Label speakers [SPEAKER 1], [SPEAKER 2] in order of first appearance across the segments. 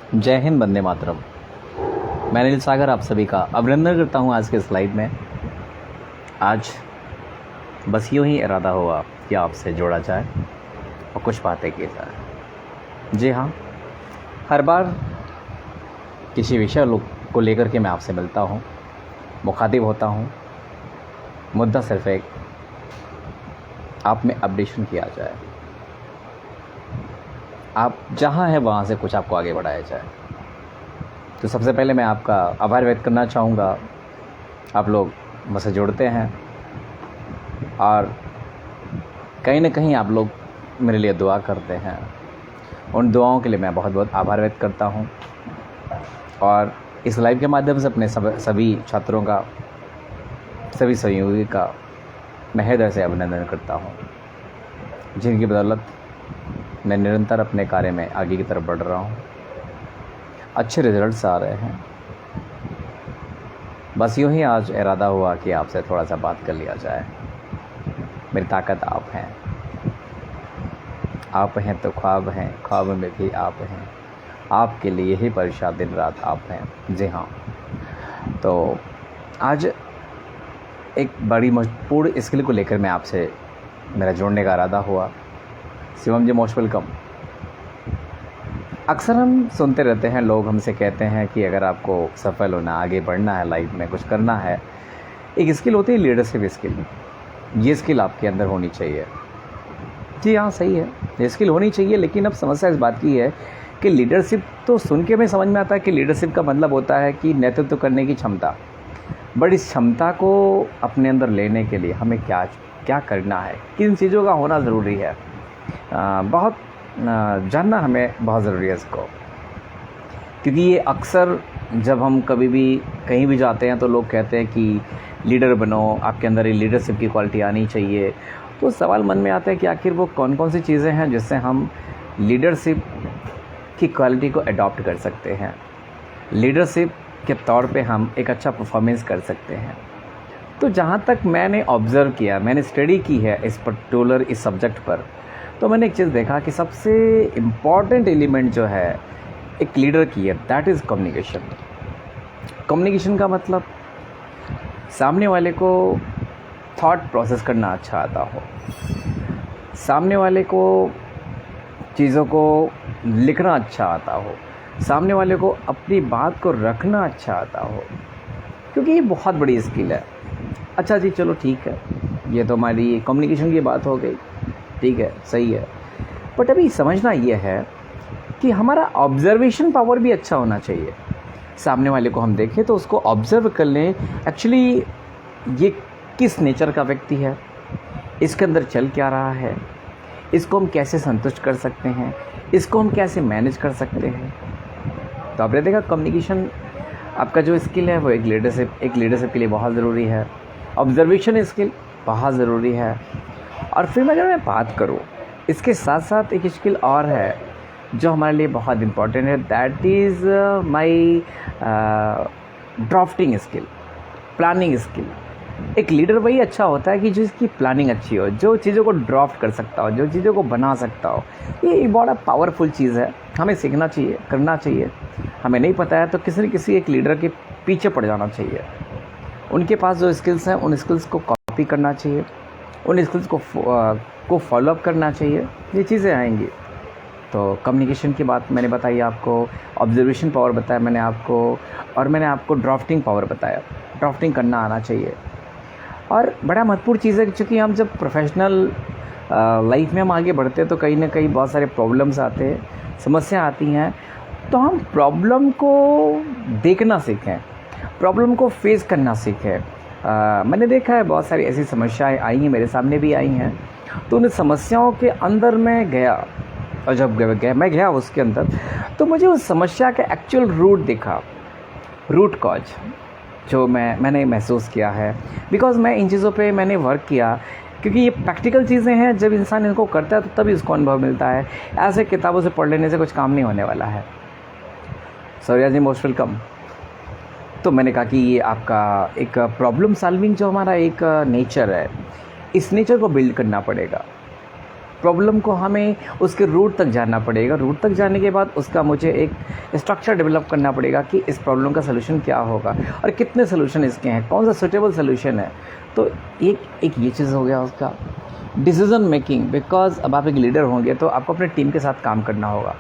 [SPEAKER 1] जय हिंद, वंदे मातरम। मैं अनिल सागर आप सभी का अभिनंदन करता हूं आज के स्लाइड में। आज बस यूं ही इरादा हुआ कि आपसे जोड़ा जाए और कुछ बातें की जाए। जी हाँ, हर बार किसी विषय को लेकर के मैं आपसे मिलता हूं, मुखातिब होता हूं। मुद्दा सिर्फ एक, आप में अपडेशन किया जाए, आप जहाँ हैं वहाँ से कुछ आपको आगे बढ़ाया जाए। तो सबसे पहले मैं आपका आभार व्यक्त करना चाहूँगा। आप लोग मुझसे जुड़ते हैं और कहीं ना कहीं आप लोग मेरे लिए दुआ करते हैं। उन दुआओं के लिए मैं बहुत बहुत आभार व्यक्त करता हूँ और इस लाइव के माध्यम से अपने सभी छात्रों का, सभी सहयोगी का मैं हृदय से अभिनंदन करता हूँ, जिनकी बदौलत मैं निरंतर अपने कार्य में आगे की तरफ बढ़ रहा हूँ। अच्छे रिजल्ट्स आ रहे हैं। बस यूँ ही आज इरादा हुआ कि आपसे थोड़ा सा बात कर लिया जाए। मेरी ताकत आप हैं, आप हैं तो ख्वाब हैं, ख्वाब में भी आप हैं, आपके लिए ही परेशान दिन रात आप हैं। जी हाँ, तो आज एक बड़ी महत्वपूर्ण स्किल को लेकर मैं आपसे मेरा जोड़ने का इरादा हुआ। शिवम जी, मोस्ट वेलकम। अक्सर हम सुनते रहते हैं, लोग हमसे कहते हैं कि अगर आपको सफल होना, आगे बढ़ना है, लाइफ में कुछ करना है, एक स्किल होती है लीडरशिप स्किल। ये स्किल आपके अंदर होनी चाहिए। जी हाँ, सही है, ये स्किल होनी चाहिए। लेकिन अब समस्या इस बात की है कि लीडरशिप तो सुन के में समझ में आता है कि लीडरशिप का मतलब होता है कि नेतृत्व करने की क्षमता। बट इस क्षमता को अपने अंदर लेने के लिए हमें क्या क्या करना है, किन चीज़ों का होना ज़रूरी है, बहुत जानना हमें बहुत ज़रूरी है इसको। क्योंकि ये अक्सर जब हम कभी भी कहीं भी जाते हैं तो लोग कहते हैं कि लीडर बनो, आपके अंदर ये लीडरशिप की क्वालिटी आनी चाहिए। तो सवाल मन में आता है कि आखिर वो कौन कौन सी चीज़ें हैं जिससे हम लीडरशिप की क्वालिटी को अडॉप्ट कर सकते हैं, लीडरशिप के तौर पे हम एक अच्छा परफॉर्मेंस कर सकते हैं। तो जहाँ तक मैंने ऑब्ज़र्व किया, मैंने स्टडी की है इस पर्टिकुलर इस सब्जेक्ट पर, तो मैंने एक चीज़ देखा कि सबसे इम्पॉर्टेंट एलिमेंट जो है एक लीडर की है, दैट इज़ कम्युनिकेशन। कम्युनिकेशन का मतलब सामने वाले को थॉट प्रोसेस करना अच्छा आता हो, सामने वाले को चीज़ों को लिखना अच्छा आता हो, सामने वाले को अपनी बात को रखना अच्छा आता हो, क्योंकि ये बहुत बड़ी स्किल है। अच्छा जी, चलो ठीक है, ये तो हमारी कम्युनिकेशन की बात हो गई, ठीक है, सही है। बट अभी समझना ये है कि हमारा ऑब्जर्वेशन पावर भी अच्छा होना चाहिए। सामने वाले को हम देखें तो उसको ऑब्ज़र्व कर लें, एक्चुअली ये किस नेचर का व्यक्ति है, इसके अंदर चल क्या रहा है, इसको हम कैसे संतुष्ट कर सकते हैं, इसको हम कैसे मैनेज कर सकते हैं। तो आपने देखा कम्युनिकेशन आपका जो स्किल है वो एक लीडरशिप के लिए बहुत ज़रूरी है। ऑब्जर्वेशन स्किल बहुत ज़रूरी है। और फिर अगर मैं बात करूँ, इसके साथ साथ एक स्किल और है जो हमारे लिए बहुत इम्पॉर्टेंट है, that is my drafting skill, planning skill. एक लीडर वही अच्छा होता है कि जिसकी प्लानिंग अच्छी हो, जो चीज़ों को ड्राफ्ट कर सकता हो, जो चीज़ों को बना सकता हो। ये बड़ा पावरफुल चीज़ है, हमें सीखना चाहिए, करना चाहिए। हमें नहीं पता है तो किसी न किसी एक लीडर के पीछे पड़ जाना चाहिए। उनके पास जो स्किल्स हैं उन स्किल्स को कॉपी करना चाहिए, उन स्किल्स को फॉलो अप करना चाहिए। ये चीज़ें आएंगी। तो कम्युनिकेशन की बात मैंने बताई आपको, ऑब्जर्वेशन पावर बताया मैंने आपको, और मैंने आपको ड्राफ्टिंग पावर बताया। ड्राफ्टिंग करना आना चाहिए। और बड़ा महत्वपूर्ण चीज़ है, क्योंकि हम जब प्रोफेशनल लाइफ में हम आगे बढ़ते हैं तो कहीं ना कहीं बहुत सारे प्रॉब्लम्स आते हैं, समस्या आती हैं। तो हम प्रॉब्लम को देखना सीखें, प्रॉब्लम को फेस करना सीखें। मैंने देखा है बहुत सारी ऐसी समस्याएं आई हैं, मेरे सामने भी आई हैं। तो उन समस्याओं के अंदर मैं गया, और जब मैं गया उसके अंदर, तो मुझे उस समस्या का एक्चुअल रूट दिखा, रूट कॉज जो मैंने महसूस किया है। बिकॉज़ मैं इन चीज़ों पे मैंने वर्क किया, क्योंकि ये प्रैक्टिकल चीज़ें हैं। जब इंसान इनको करता है तो तभी उसको अनुभव मिलता है। ऐसे किताबों से पढ़ लेने से कुछ काम नहीं होने वाला है। सौर्या जी, मोस्ट वेलकम। तो मैंने कहा कि ये आपका एक प्रॉब्लम सॉल्विंग जो हमारा एक नेचर है, इस नेचर को बिल्ड करना पड़ेगा। प्रॉब्लम को हमें उसके रूट तक जानना पड़ेगा। रूट तक जाने के बाद उसका मुझे एक स्ट्रक्चर डेवलप करना पड़ेगा कि इस प्रॉब्लम का सलूशन क्या होगा और कितने सलूशन इसके हैं, कौन सा सूटेबल सलूशन है। तो एक ये चीज़ हो गया उसका डिसीज़न मेकिंग। बिकॉज अब आप एक लीडर होंगे तो आपको अपने टीम के साथ काम करना होगा,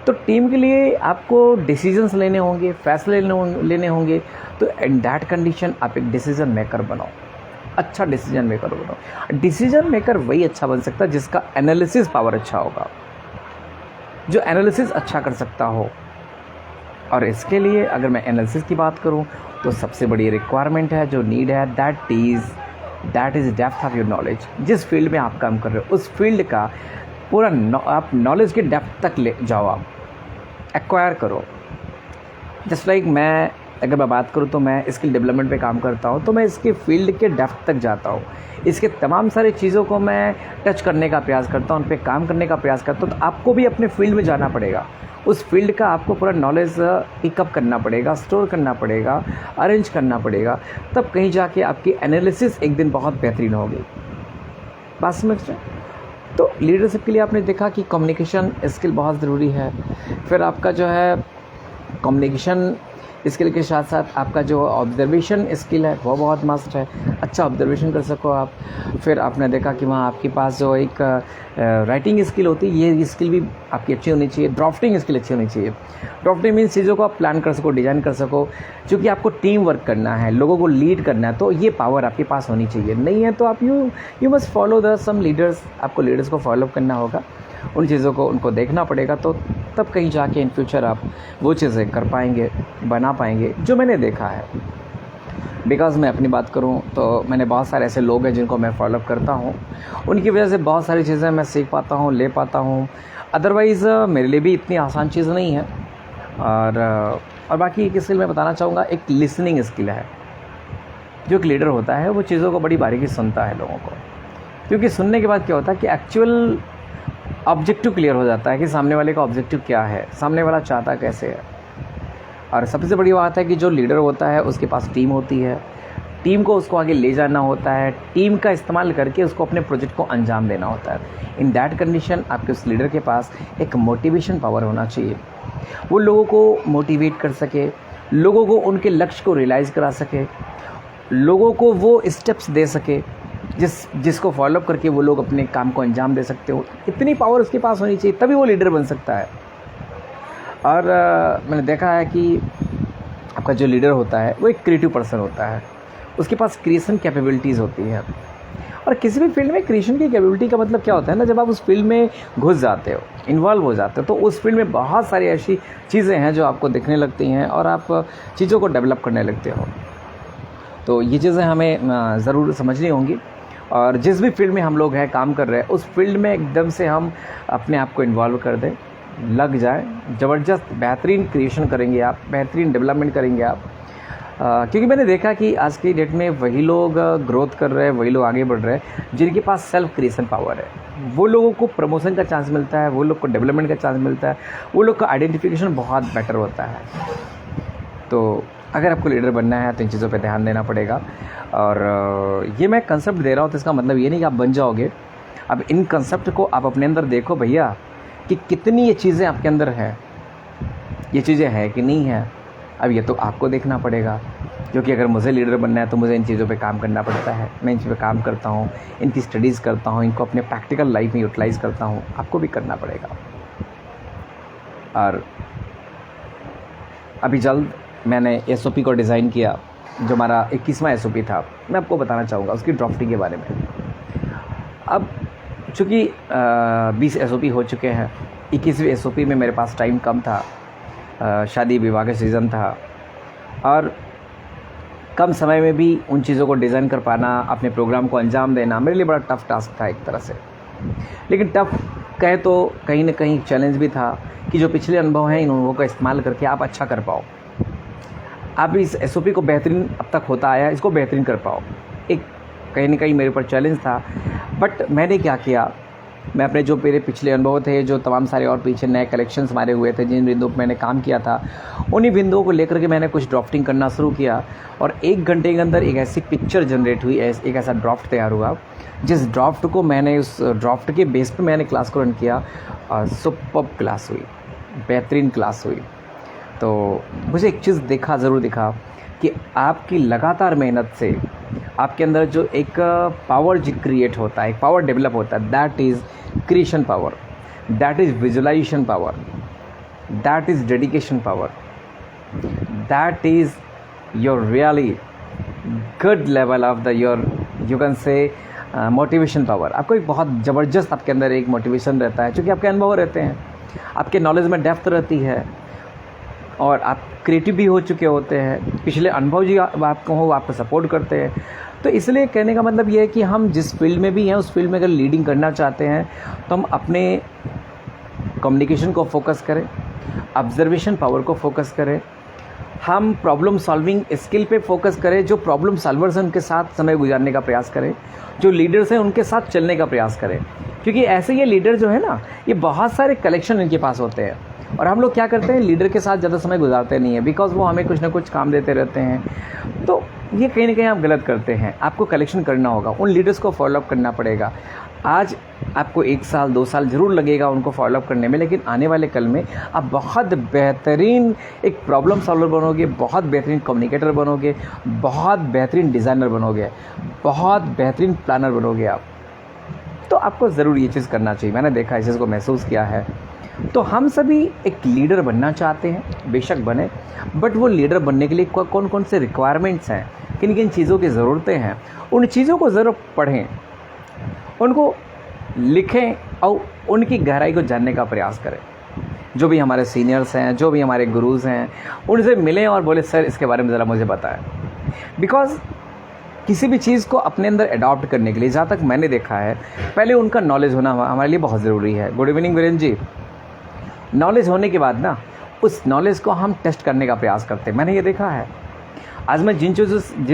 [SPEAKER 1] तो टीम के लिए आपको डिसीजंस लेने होंगे, फैसले लेने होंगे। तो इन दैट कंडीशन आप एक डिसीजन मेकर बनो, अच्छा डिसीजन मेकर बनो। डिसीजन मेकर वही अच्छा बन सकता है जिसका एनालिसिस पावर अच्छा होगा, जो एनालिसिस अच्छा कर सकता हो। और इसके लिए अगर मैं एनालिसिस की बात करूं तो सबसे बड़ी रिक्वायरमेंट है, जो नीड है, that is depth of your knowledge. जिस फील्ड में आप काम कर रहे हो उस फील्ड का पूरा आप नॉलेज के डेप्थ तक ले जाओ, आप एक्वायर करो। जस्ट लाइक अगर मैं बात करूँ तो मैं स्किल डेवलपमेंट पे काम करता हूँ, तो मैं इसके फील्ड के डेप्थ तक जाता हूँ, इसके तमाम सारी चीज़ों को मैं टच करने का प्रयास करता हूँ, उन पर काम करने का प्रयास करता हूँ। तो आपको भी अपने फील्ड में जाना पड़ेगा, उस फील्ड का आपको पूरा नॉलेज पिकअप करना पड़ेगा, स्टोर करना पड़ेगा, अरेंज करना पड़ेगा, तब कहीं जाके आपकी एनालिसिस एक दिन बहुत बेहतरीन होगी। बात समझ रहे हैं? तो लीडरशिप के लिए आपने देखा कि कम्युनिकेशन स्किल बहुत ज़रूरी है। फिर आपका जो है कम्युनिकेशन स्किल के साथ साथ आपका जो ऑब्जर्वेशन स्किल है वो बहुत मस्ट है, अच्छा ऑब्जर्वेशन कर सको आप। फिर आपने देखा कि वहाँ आपके पास जो एक राइटिंग स्किल होती है, ये स्किल भी आपकी अच्छी होनी चाहिए। ड्राफ्टिंग स्किल अच्छी होनी चाहिए। ड्राफ्टिंग मीन्स चीज़ों को आप प्लान कर सको, डिज़ाइन कर सको, क्योंकि आपको टीम वर्क करना है, लोगों को लीड करना है, तो ये पावर आपके पास होनी चाहिए। नहीं है तो आप you must follow the some leaders, आपको लीडर्स को फॉलो करना होगा, उन चीज़ों को उनको देखना पड़ेगा, तो तब कहीं जाके इन फ्यूचर आप वो चीज़ें कर पाएंगे, बना पाएंगे जो मैंने देखा है। बिकॉज़ मैं अपनी बात करूं तो मैंने बहुत सारे ऐसे लोग हैं जिनको मैं फॉलो करता हूं, उनकी वजह से बहुत सारी चीज़ें मैं सीख पाता हूं, ले पाता हूं। अदरवाइज़ मेरे लिए भी इतनी आसान चीज़ नहीं है। और बाकी एक स्किल मैं बताना चाहूँगा, एक लिसनिंग स्किल है। जो एक लीडर होता है वो चीज़ों को बड़ी बारीकी सुनता है लोगों को, क्योंकि सुनने के बाद क्या होता है कि एक्चुअल ऑब्जेक्टिव क्लियर हो जाता है कि सामने वाले का ऑब्जेक्टिव क्या है, सामने वाला चाहता कैसे है। और सबसे बड़ी बात है कि जो लीडर होता है उसके पास टीम होती है, टीम को उसको आगे ले जाना होता है, टीम का इस्तेमाल करके उसको अपने प्रोजेक्ट को अंजाम देना होता है। इन दैट कंडीशन आपके उस लीडर के पास एक मोटिवेशन पावर होना चाहिए, वो लोगों को मोटिवेट कर सके, लोगों को उनके लक्ष्य को रियलाइज़ करा सके, लोगों को वो स्टेप्स दे सके जिसको फॉलोअप करके वो लोग अपने काम को अंजाम दे सकते हो। इतनी पावर उसके पास होनी चाहिए, तभी वो लीडर बन सकता है। और मैंने देखा है कि आपका जो लीडर होता है वो एक क्रिएटिव पर्सन होता है, उसके पास क्रिएशन कैपेबिलिटीज़ होती है। और किसी भी फील्ड में क्रिएशन की कैपेबिलिटी का मतलब क्या होता है ना, जब आप उस फील्ड में घुस जाते हो, इन्वॉल्व हो जाते हो, तो उस फील्ड में बहुत सारी ऐसी चीज़ें हैं जो आपको दिखने लगती हैं और आप चीज़ों को डेवलप करने लगते हो। तो ये चीज़ें हमें ज़रूर समझनी होंगी। और जिस भी फील्ड में हम लोग हैं, काम कर रहे हैं, उस फील्ड में एकदम से हम अपने आप को इन्वॉल्व कर दें, लग जाए, ज़बरदस्त बेहतरीन क्रिएशन करेंगे आप, बेहतरीन डेवलपमेंट करेंगे आप। क्योंकि मैंने देखा कि आज की डेट में वही लोग ग्रोथ कर रहे हैं, वही लोग आगे बढ़ रहे हैं जिनके पास सेल्फ क्रिएशन पावर है। वो लोगों को प्रमोशन का चांस मिलता है, वो लोग को डेवलपमेंट का चांस मिलता है, वो लोग का आइडेंटिफिकेशन बहुत बेटर होता है। तो अगर आपको लीडर बनना है तो इन चीज़ों पे ध्यान देना पड़ेगा। और ये मैं कंसेप्ट दे रहा हूँ तो इसका मतलब ये नहीं कि आप बन जाओगे। अब इन कंसेप्ट को आप अपने अंदर देखो भैया कि कितनी ये चीज़ें आपके अंदर हैं, ये चीज़ें हैं कि नहीं है। अब ये तो आपको देखना पड़ेगा, क्योंकि अगर मुझे लीडर बनना है तो मुझे इन चीज़ों पे काम करना पड़ता है। मैं इन चीज़ों पे काम करता हूँ, इनकी स्टडीज़ करता हूँ, इनको अपने प्रैक्टिकल लाइफ में यूटिलाइज़ करता हूँ। आपको भी करना पड़ेगा। और अभी जल्द मैंने SOP को डिज़ाइन किया, जो हमारा 21वां SOP था। मैं आपको बताना चाहूँगा उसकी ड्राफ्टिंग के बारे में। अब चूँकि 20 SOP हो चुके हैं, 21वीं SOP में मेरे पास टाइम कम था, शादी विवाह का सीज़न था, और कम समय में भी उन चीज़ों को डिज़ाइन कर पाना, अपने प्रोग्राम को अंजाम देना मेरे लिए बड़ा टफ़ टास्क था एक तरह से। लेकिन टफ़ कहे तो कहीं ना कहीं चैलेंज भी था कि जो पिछले अनुभव हैं, इन अनुभवों का इस्तेमाल करके आप अच्छा कर पाओ, आप इस SOP को बेहतरीन अब तक होता आया, इसको बेहतरीन कर पाओ। एक कहीं ना कहीं मेरे ऊपर चैलेंज था। बट मैंने क्या किया मैं अपने जो मेरे पिछले अनुभव थे, जो तमाम सारे और पीछे नए कलेक्शंस हमारे हुए थे, जिन बिंदुओं पर मैंने काम किया था, उन्हीं बिंदुओं को लेकर के मैंने कुछ ड्राफ्टिंग करना शुरू किया और 1 घंटे के अंदर एक ऐसी पिक्चर जनरेट हुई, एक ऐसा ड्राफ्ट तैयार हुआ, जिस ड्राफ्ट को मैंने उस ड्राफ्ट के बेस पे मैंने क्लास को रन किया और सुपर्ब क्लास हुई, बेहतरीन क्लास हुई। तो मुझे एक चीज़ ज़रूर दिखा कि आपकी लगातार मेहनत से आपके अंदर जो एक पावर क्रिएट होता है, एक पावर डेवलप होता है, that is creation power, that is visualisation power, that is dedication power, that is your really good level of the your you can say motivation power. आपको एक बहुत ज़बरदस्त आपके अंदर एक मोटिवेशन रहता है, क्योंकि आपके अनुभव रहते हैं, आपके नॉलेज में डेप्थ रहती है और आप क्रिएटिव भी हो चुके होते हैं, पिछले अनुभव जी आपको सपोर्ट करते हैं। तो इसलिए कहने का मतलब ये है कि हम जिस फील्ड में भी हैं, उस फील्ड में अगर लीडिंग करना चाहते हैं तो हम अपने कम्युनिकेशन को फोकस करें, ऑब्जर्वेशन पावर को फोकस करें, हम प्रॉब्लम सॉल्विंग स्किल पे फोकस करें, जो प्रॉब्लम सॉल्वर्स हैं उनके साथ समय गुजारने का प्रयास करें, जो लीडर्स हैं उनके साथ चलने का प्रयास करें। क्योंकि ऐसे ये लीडर जो है ना, ये बहुत सारे कलेक्शन इनके पास होते हैं और हम लोग क्या करते हैं, लीडर के साथ ज़्यादा समय गुजारते नहीं है, बिकॉज वो हमें कुछ ना कुछ काम देते रहते हैं। तो ये कहीं ना कहीं आप गलत करते हैं। आपको कलेक्शन करना होगा, उन लीडर्स को फॉलोअप करना पड़ेगा। आज आपको 1 साल 2 साल ज़रूर लगेगा उनको फॉलोअप करने में, लेकिन आने वाले कल में आप बहुत बेहतरीन एक प्रॉब्लम सॉल्वर बनोगे, बहुत बेहतरीन कम्युनिकेटर बनोगे, बहुत बेहतरीन डिज़ाइनर बनोगे, बहुत बेहतरीन प्लानर बनोगे आप। तो आपको ज़रूर ये चीज़ करना चाहिए। मैंने देखा, इस चीज़ को महसूस किया है। तो हम सभी एक लीडर बनना चाहते हैं, बेशक बने, बट वो लीडर बनने के लिए कौन कौन से रिक्वायरमेंट्स हैं, किन किन चीज़ों की ज़रूरतें हैं, उन चीज़ों को ज़रूर पढ़ें, उनको लिखें और उनकी गहराई को जानने का प्रयास करें। जो भी हमारे सीनियर्स हैं, जो भी हमारे गुरुज़ हैं, उनसे मिलें और बोले सर इसके बारे में ज़रा मुझे बताएं। बिकॉज़ किसी भी चीज़ को अपने अंदर अडॉप्ट करने के लिए, जहाँ तक मैंने देखा है, पहले उनका नॉलेज होना हमारे लिए बहुत ज़रूरी है। Good evening Virendra ji. Knowledge होने के बाद ना, उस नॉलेज को हम टेस्ट करने का प्रयास करते हैं। मैंने ये देखा है। आज मैं जिन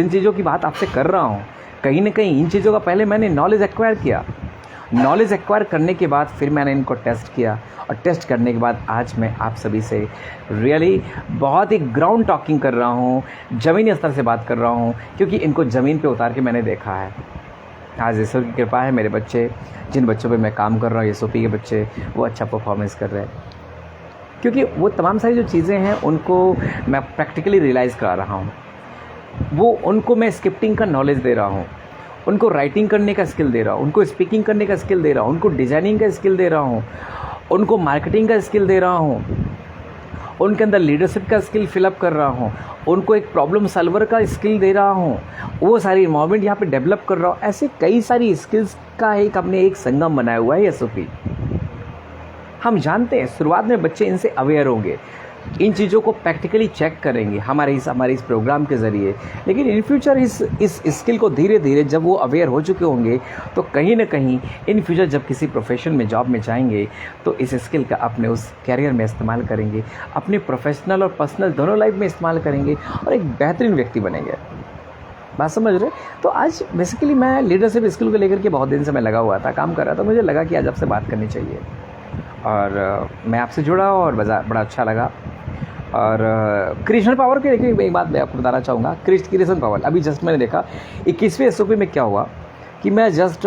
[SPEAKER 1] चीज़ों की बात आपसे कर रहा हूँ, कहीं ना कहीं इन चीज़ों का पहले मैंने नॉलेज एक्वायर किया। नॉलेज एक्वायर करने के बाद फिर मैंने इनको टेस्ट किया और टेस्ट करने के बाद आज मैं आप सभी से रियली बहुत ही ग्राउंड टॉकिंग कर रहा हूँ, ज़मीनी स्तर से बात कर रहा हूँ, क्योंकि इनको ज़मीन पे उतार के मैंने देखा है। आज ईश्वर की कृपा है, मेरे बच्चे, जिन बच्चों पे मैं काम कर रहा हूँ, एसओपी के बच्चे, वो अच्छा परफॉर्मेंस कर रहे हैं, क्योंकि वो तमाम सारी जो चीज़ें हैं उनको मैं प्रैक्टिकली रियलाइज़ करा रहा हूँ। वो उनको मैं स्क्रिप्टिंग का नॉलेज दे रहा हूँ, उनको राइटिंग करने का स्किल दे रहा हूँ, उनको स्पीकिंग करने का स्किल दे रहा हूँ, उनको डिज़ाइनिंग का स्किल दे रहा हूँ, उनको मार्केटिंग का स्किल दे रहा हूँ, उनके अंदर लीडरशिप का स्किल फिलअप कर रहा हूँ, उनको एक प्रॉब्लम सॉल्वर का स्किल दे रहा हूँ, वो सारी इन्वॉल्वमेंट यहाँ पे डेवलप कर रहा हूँ। ऐसे कई सारी स्किल्स का हमने एक संगम बनाया हुआ है एसओपी। हम जानते हैं शुरुआत में बच्चे इनसे अवेयर होंगे, इन चीज़ों को प्रैक्टिकली चेक करेंगे हमारे इस प्रोग्राम के ज़रिए, लेकिन इन फ्यूचर इस स्किल को धीरे धीरे जब वो अवेयर हो चुके होंगे तो कहीं ना कहीं इन फ्यूचर जब किसी प्रोफेशन में, जॉब में जाएंगे तो इस स्किल का अपने उस कैरियर में इस्तेमाल करेंगे, अपने प्रोफेशनल और पर्सनल दोनों लाइफ में इस्तेमाल करेंगे और एक बेहतरीन व्यक्ति बनेंगे। बात समझ रहे? तो आज बेसिकली मैं लीडरशिप स्किल को लेकर के बहुत दिन से मैं लगा हुआ था, काम कर रहा था। मुझे लगा कि आज आपसे बात करनी चाहिए और मैं आपसे जुड़ा और बड़ा अच्छा लगा। और क्रिएशन पावर के देखिए एक बात मैं आपको बताना चाहूँगा। क्रिएशन पावर अभी जस्ट मैंने देखा 21वें एसओपी में क्या हुआ कि मैं जस्ट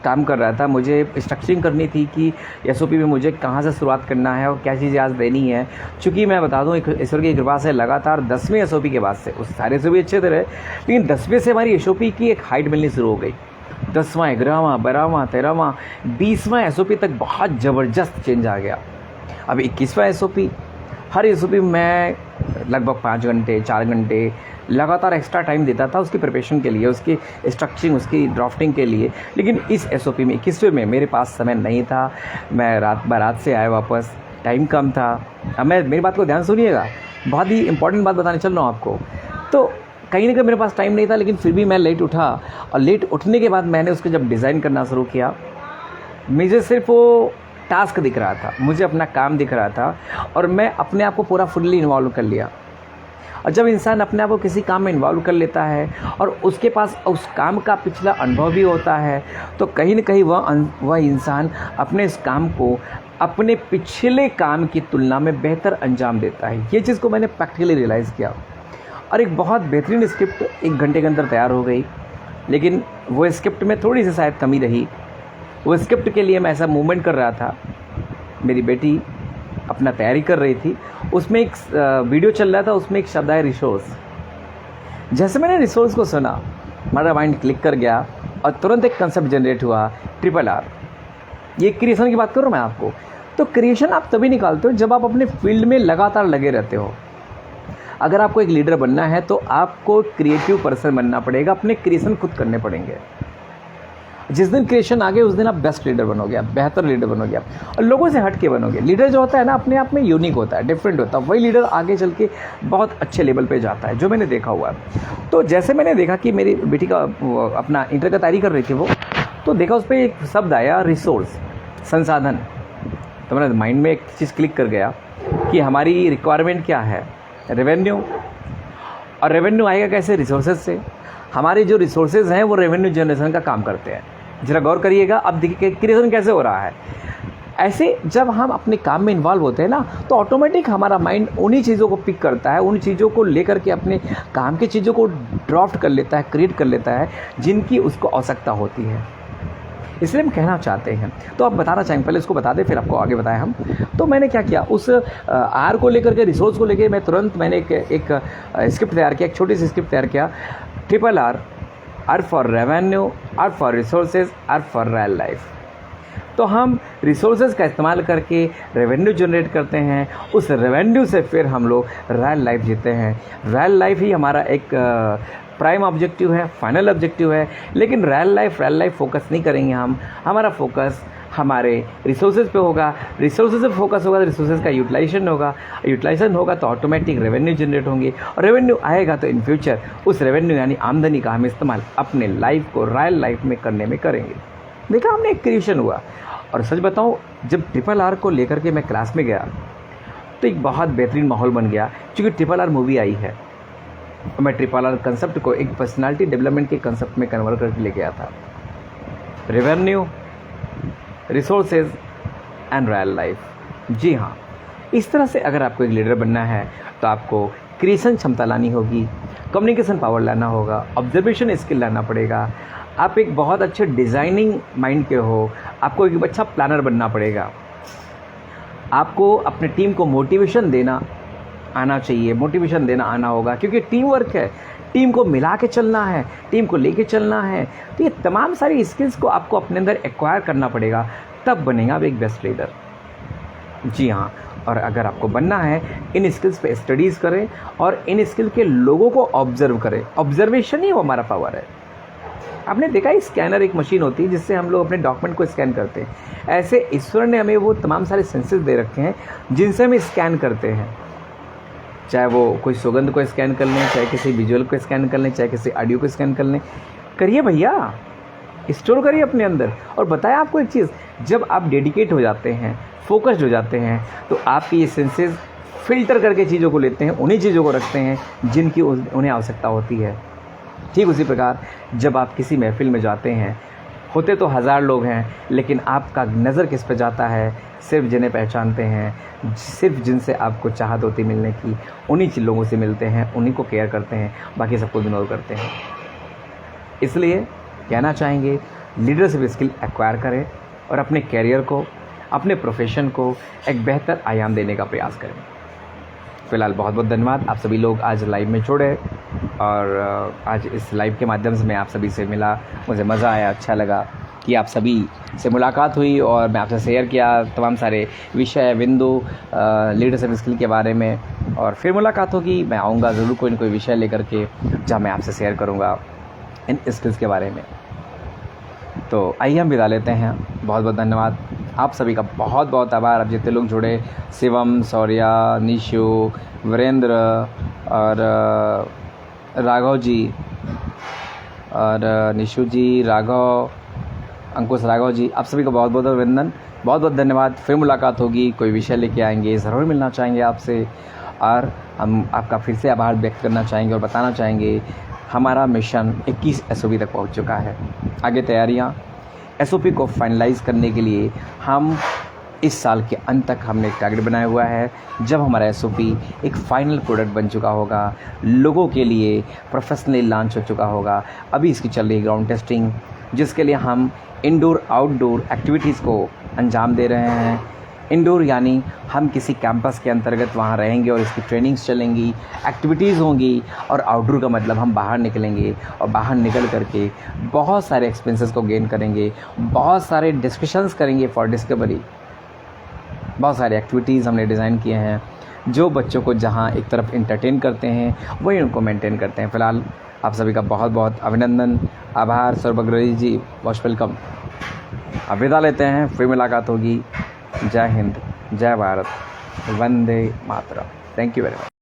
[SPEAKER 1] काम कर रहा था, मुझे स्ट्रक्चरिंग करनी थी कि एसओपी में मुझे कहाँ से शुरुआत करना है और क्या चीज़ें आज देनी है। चूँकि मैं बता दूँ ईश्वर की कृपा से लगातार 10वें एसओपी के बाद से, उस सारे एसओपी अच्छे थे, लेकिन 10वें से हमारी एसओपी की एक हाइट मिलनी शुरू हो गई। 10वां 11वां 12वां 13वां 20वां एसओपी तक बहुत ज़बरदस्त चेंज आ गया। अब 21वां एसओपी, हर एसओपी में मैं लगभग 5 घंटे 4 घंटे लगातार एक्स्ट्रा टाइम देता था उसकी प्रिपरेशन के लिए, उसकी स्ट्रक्चरिंग, उसकी ड्राफ्टिंग के लिए। लेकिन इस एसओपी में 21वें में मेरे पास समय नहीं था, मैं बारात से आया वापस, टाइम कम था। अब मेरी बात को ध्यान सुनिएगा, बहुत ही इंपॉर्टेंट बात बताने चल रहा हूँ आपको। तो कहीं ना कहीं मेरे पास टाइम नहीं था, लेकिन फिर भी मैं लेट उठा और लेट उठने के बाद मैंने उसको जब डिज़ाइन करना शुरू किया, मुझे सिर्फ वो टास्क दिख रहा था, मुझे अपना काम दिख रहा था और मैं अपने आप को पूरा फुल्ली इन्वॉल्व कर लिया। और जब इंसान अपने आप को किसी काम में इन्वॉल्व कर लेता है और उसके पास उस काम का पिछला अनुभव भी होता है, तो कहीं न कहीं वह इंसान अपने इस काम को अपने पिछले काम की तुलना में बेहतर अंजाम देता है। ये चीज़ को मैंने प्रैक्टिकली रियलाइज़ किया और एक बहुत बेहतरीन स्क्रिप्ट 1 घंटे के अंदर तैयार हो गई। लेकिन वो स्क्रिप्ट में थोड़ी सी शायद कमी रही। वो स्क्रिप्ट के लिए मैं ऐसा मूवमेंट कर रहा था, मेरी बेटी अपना तैयारी कर रही थी, उसमें एक वीडियो चल रहा था, उसमें एक शब्द आया रिसोर्स। जैसे मैंने रिसोर्स को सुना, हमारा माइंड क्लिक कर गया और तुरंत एक कंसेप्ट जनरेट हुआ, RRR। ये क्रिएशन की बात करूँ मैं आपको, तो क्रिएशन आप तभी निकालते हो जब आप अपने फील्ड में लगातार लगे रहते हो। अगर आपको एक लीडर बनना है तो आपको क्रिएटिव पर्सन बनना पड़ेगा, अपने क्रिएशन खुद करने पड़ेंगे। जिस दिन क्रिएशन आ गए उस दिन आप बेस्ट लीडर बनोगे, आप बेहतर लीडर बनोगे आप, और लोगों से हट के बनोगे। लीडर जो होता है ना, अपने आप में यूनिक होता है, डिफरेंट होता है, वही लीडर आगे चल के बहुत अच्छे लेवल पे जाता है, जो मैंने देखा हुआ है। तो जैसे मैंने देखा कि मेरी बेटी का अपना इंटर का तैयारी कर रही थी वो, तो देखा उस पर एक शब्द आया रिसोर्स, संसाधन। तो मेरे माइंड में एक चीज़ क्लिक कर गया कि हमारी रिक्वायरमेंट क्या है, रेवेन्यू। और रेवेन्यू आएगा कैसे, रिसोर्सेज से। हमारे जो रिसोर्सेज हैं वो रेवेन्यू जनरेशन का काम करते हैं। जरा गौर करिएगा, अब देखिए क्रिएशन कैसे हो रहा है। ऐसे जब हम अपने काम में इन्वॉल्व होते हैं ना, तो ऑटोमेटिक हमारा माइंड उन्हीं चीज़ों को पिक करता है, उन चीज़ों को लेकर के अपने काम की चीज़ों को ड्राफ्ट कर लेता है, क्रिएट कर लेता है, जिनकी उसको आवश्यकता होती है। इसलिए हम कहना चाहते हैं, तो आप बताना चाहेंगे, पहले इसको बता दें फिर आपको आगे बताएं हम। तो मैंने क्या किया, उस आर को लेकर के, रिसोर्स को लेकर मैं तुरंत मैंने एक स्क्रिप्ट तैयार किया, एक छोटी सी स्क्रिप्ट तैयार किया। RRR, R for revenue, R for resources, R for real life. तो हम रिसोर्सेज का इस्तेमाल करके रेवेन्यू जनरेट करते हैं, उस रेवेन्यू से फिर हम लोग रियल लाइफ जीते हैं। रियल लाइफ ही हमारा एक प्राइम ऑब्जेक्टिव है, फाइनल ऑब्जेक्टिव है। लेकिन रियल लाइफ फोकस नहीं करेंगे हम, हमारा फोकस हमारे रिसोर्सेज पे होगा। रिसोर्सेज पे फोकस होगा तो रिसोर्सेज का यूटिलाइजेशन होगा तो ऑटोमेटिक रेवेन्यू जनरेट होंगे, और रेवेन्यू आएगा तो इन फ्यूचर उस रेवेन्यू यानी आमदनी का हम इस्तेमाल अपने लाइफ को रियल लाइफ में करने में करेंगे। देखा, हमने एक क्रिएशन हुआ। और सच बताऊँ, जब RRR को लेकर के मैं क्लास में गया तो एक बहुत बेहतरीन माहौल बन गया, क्योंकि RRR मूवी आई है। मैं RRR कंसेप्ट को एक पर्सनालिटी डेवलपमेंट के कंसेप्ट में कन्वर्ट करके ले गया था। Revenue, resources and real life. जी हाँ, इस तरह से अगर आपको एक लीडर बनना है तो आपको क्रिएशन क्षमता लानी होगी, कम्युनिकेशन पावर लाना होगा, ऑब्जर्वेशन स्किल लाना पड़ेगा। आप एक बहुत अच्छे डिज़ाइनिंग माइंड के हो, आपको एक अच्छा प्लानर बनना पड़ेगा। आपको अपने टीम को मोटिवेशन देना आना चाहिए, मोटिवेशन देना आना होगा, क्योंकि टीम वर्क है, टीम को मिला के चलना है, टीम को लेके चलना है। तो ये तमाम सारी स्किल्स को आपको अपने अंदर एक्वायर करना पड़ेगा, तब बनेगा आप एक बेस्ट लीडर। जी हाँ, और अगर आपको बनना है, इन स्किल्स पे स्टडीज़ करें और इन स्किल के लोगों को ऑब्जर्व करें। ऑब्जर्वेशन ही वो हमारा पावर है। आपने देखा है, स्कैनर एक मशीन होती है जिससे हम लोग अपने डॉक्यूमेंट को स्कैन करते हैं। ऐसे ईश्वर ने हमें वो तमाम सारे सेंसेस दे रखे हैं जिनसे हम स्कैन करते हैं। चाहे वो कोई सुगंध को स्कैन कर लें, चाहे किसी विजुअल को स्कैन कर लें, चाहे किसी ऑडियो को स्कैन कर लें। करिए भैया, स्टोर करिए अपने अंदर। और बताया आपको एक चीज़, जब आप डेडिकेट हो जाते हैं, फोकस्ड हो जाते हैं, तो आपकी ये सेंसेस फिल्टर करके चीज़ों को लेते हैं, उन्हीं चीज़ों को रखते हैं जिनकी उन्हें आवश्यकता होती है। ठीक उसी प्रकार जब आप किसी महफिल में जाते हैं, होते तो 1000 लोग हैं, लेकिन आपका नज़र किस पे जाता है, सिर्फ जिन्हें पहचानते हैं, सिर्फ जिनसे आपको चाहत होती मिलने की, उन्हीं लोगों से मिलते हैं, उन्हीं को केयर करते हैं, बाकी सबको इग्नोर करते हैं। इसलिए कहना चाहेंगे, लीडरशिप स्किल एक्वायर करें और अपने कैरियर को, अपने प्रोफेशन को एक बेहतर आयाम देने का प्रयास करें। फ़िलहाल बहुत बहुत धन्यवाद। आप सभी लोग आज लाइव में जुड़े और आज इस लाइव के माध्यम से मैं आप सभी से मिला, मुझे मज़ा आया, अच्छा लगा कि आप सभी से मुलाकात हुई और मैं आपसे शेयर किया तमाम सारे विषय बिंदु लीडरशिप स्किल के बारे में। और फिर मुलाकात होगी, मैं आऊँगा ज़रूर कोई न कोई विषय लेकर के, जहाँ मैं आपसे शेयर करूँगा इन स्किल्स के बारे में। तो आइए हम विदा लेते हैं। बहुत बहुत धन्यवाद आप सभी का, बहुत बहुत आभार। आप जितने लोग जुड़े, शिवम, शौर्या, निशु, वीरेंद्र और राघव जी और निशु जी, राघव, अंकुश, राघव जी, आप सभी को बहुत बहुत अभिनंदन, बहुत बहुत धन्यवाद। फिर मुलाकात होगी, कोई विषय लेके आएंगे, ज़रूर मिलना चाहेंगे आपसे। और हम आपका फिर से आभार व्यक्त करना चाहेंगे और बताना चाहेंगे हमारा मिशन 21 SOP तक पहुंच चुका है। आगे तैयारियां SOP को फाइनलाइज़ करने के लिए हम इस साल के अंत तक हमने एक टारगेट बनाया हुआ है। जब हमारा SOP एक फाइनल प्रोडक्ट बन चुका होगा, लोगों के लिए प्रोफेशनली लॉन्च हो चुका होगा, अभी इसकी चल रही है ग्राउंड टेस्टिंग, जिसके लिए हम इंडोर आउटडोर एक्टिविटीज़ को अंजाम दे रहे हैं। इंडोर यानी हम किसी कैंपस के अंतर्गत वहाँ रहेंगे और इसकी ट्रेनिंग्स चलेंगी, एक्टिविटीज़ होंगी। और आउटडोर का मतलब हम बाहर निकलेंगे और बाहर निकल करके बहुत सारे एक्सपीरियंसेस को गेन करेंगे, बहुत सारे डिस्कशंस करेंगे फॉर डिस्कवरी। बहुत सारे एक्टिविटीज़ हमने डिज़ाइन किए हैं जो बच्चों को जहाँ एक तरफ इंटरटेन करते हैं वही उनको मेंटेन करते हैं। फ़िलहाल आप सभी का बहुत बहुत अभिनंदन, आभार। सौरभ अग्रवाल जी मोस्ट वेलकम। अब विदा लेते हैं, फिर मुलाकात होगी। जय हिंद, जय भारत, वंदे मातरम। Thank you very much.